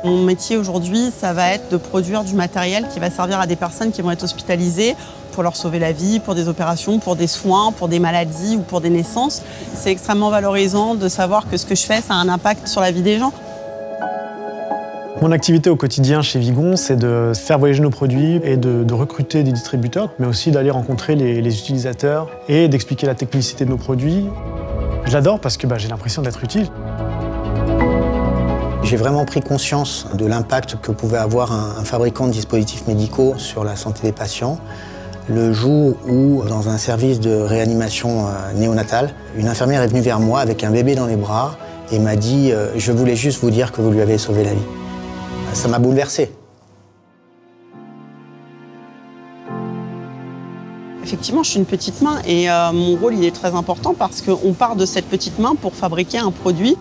Mon métier aujourd'hui, ça va être de produire du matériel qui va servir à des personnes qui vont être hospitalisées pour leur sauver la vie, pour des opérations, pour des soins, pour des maladies ou pour des naissances. C'est extrêmement valorisant de savoir que ce que je fais, ça a un impact sur la vie des gens. Mon activité au quotidien chez Vigon, c'est de faire voyager nos produits et de recruter des distributeurs, mais aussi d'aller rencontrer les utilisateurs et d'expliquer la technicité de nos produits. Je l'adore parce que j'ai l'impression d'être utile. J'ai vraiment pris conscience de l'impact que pouvait avoir un fabricant de dispositifs médicaux sur la santé des patients. Le jour où, dans un service de réanimation néonatale, une infirmière est venue vers moi avec un bébé dans les bras et m'a dit « Je voulais juste vous dire que vous lui avez sauvé la vie ». Ça m'a bouleversé. Effectivement, je suis une petite main et mon rôle il est très important parce qu'on part de cette petite main pour fabriquer un produit.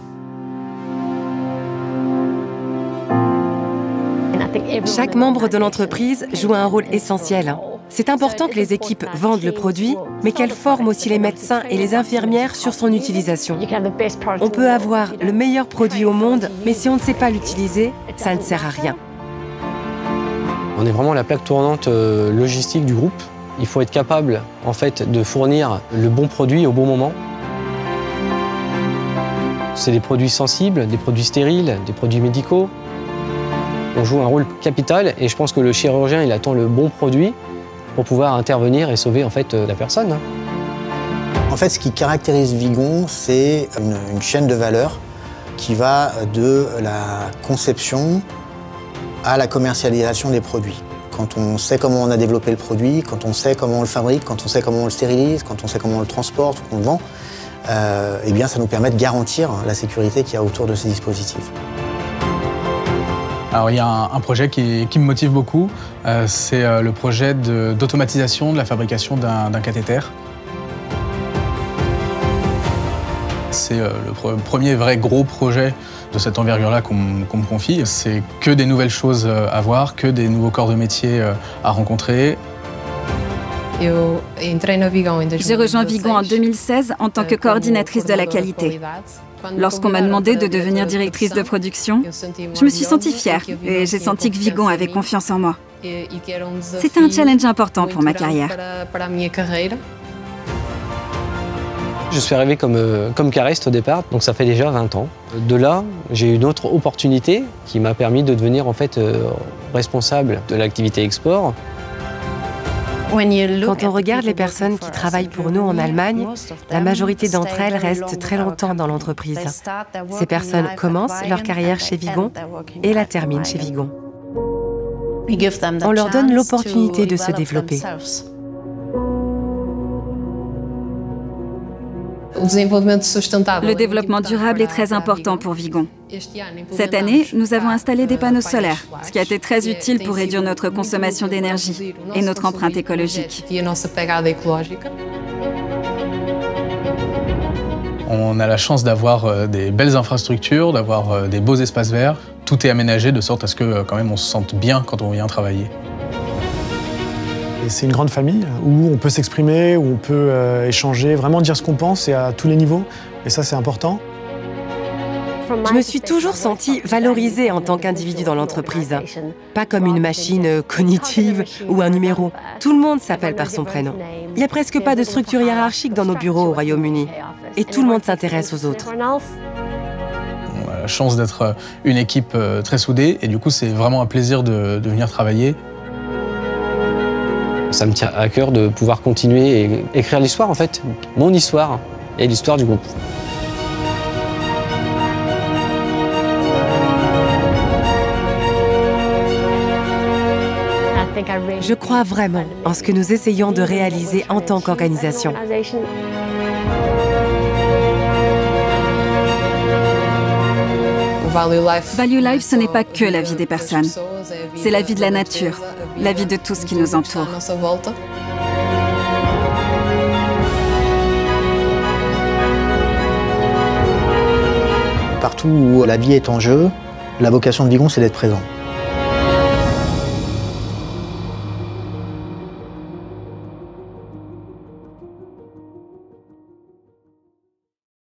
Chaque membre de l'entreprise joue un rôle essentiel. C'est important que les équipes vendent le produit, mais qu'elles forment aussi les médecins et les infirmières sur son utilisation. On peut avoir le meilleur produit au monde, mais si on ne sait pas l'utiliser, ça ne sert à rien. On est vraiment la plaque tournante logistique du groupe. Il faut être capable, en fait, de fournir le bon produit au bon moment. C'est des produits sensibles, des produits stériles, des produits médicaux. On joue un rôle capital et je pense que le chirurgien, il attend le bon produit pour pouvoir intervenir et sauver en fait la personne. En fait, ce qui caractérise Vigon, c'est une chaîne de valeur qui va de la conception à la commercialisation des produits. Quand on sait comment on a développé le produit, quand on sait comment on le fabrique, quand on sait comment on le stérilise, quand on sait comment on le transporte ou qu'on le vend, eh bien, ça nous permet de garantir la sécurité qu'il y a autour de ces dispositifs. Alors, il y a un projet qui me motive beaucoup, c'est le projet d'automatisation de la fabrication d'un cathéter. C'est le premier vrai gros projet de cette envergure-là qu'on me confie. C'est que des nouvelles choses à voir, que des nouveaux corps de métier à rencontrer. J'ai rejoint Vigon en 2016 en tant que coordinatrice de la qualité. Lorsqu'on m'a demandé de devenir directrice de production, je me suis sentie fière et j'ai senti que Vigon avait confiance en moi. C'était un challenge important pour ma carrière. Je suis arrivé comme cariste au départ, donc ça fait déjà 20 ans. De là, j'ai eu une autre opportunité qui m'a permis de devenir en fait responsable de l'activité export. Quand on regarde les personnes qui travaillent pour nous en Allemagne, la majorité d'entre elles restent très longtemps dans l'entreprise. Ces personnes commencent leur carrière chez Vigon et la terminent chez Vigon. On leur donne l'opportunité de se développer. Le développement durable est très important pour Vigon. Cette année, nous avons installé des panneaux solaires, ce qui a été très utile pour réduire notre consommation d'énergie et notre empreinte écologique. On a la chance d'avoir des belles infrastructures, d'avoir des beaux espaces verts. Tout est aménagé de sorte à ce que quand même on se sente bien quand on vient travailler. C'est une grande famille où on peut s'exprimer, où on peut échanger, vraiment dire ce qu'on pense et à tous les niveaux. Et ça, c'est important. Je me suis toujours sentie valorisée en tant qu'individu dans l'entreprise. Pas comme une machine cognitive ou un numéro. Tout le monde s'appelle par son prénom. Il n'y a presque pas de structure hiérarchique dans nos bureaux au Royaume-Uni. Et tout le monde s'intéresse aux autres. On a la chance d'être une équipe très soudée et du coup, c'est vraiment un plaisir de venir travailler. Ça me tient à cœur de pouvoir continuer et écrire l'histoire en fait, mon histoire et l'histoire du groupe. Je crois vraiment en ce que nous essayons de réaliser en tant qu'organisation. Value Life, ce n'est pas que la vie des personnes. C'est la vie de la nature, la vie de tout ce qui nous entoure. Partout où la vie est en jeu, la vocation de Vigon, c'est d'être présent.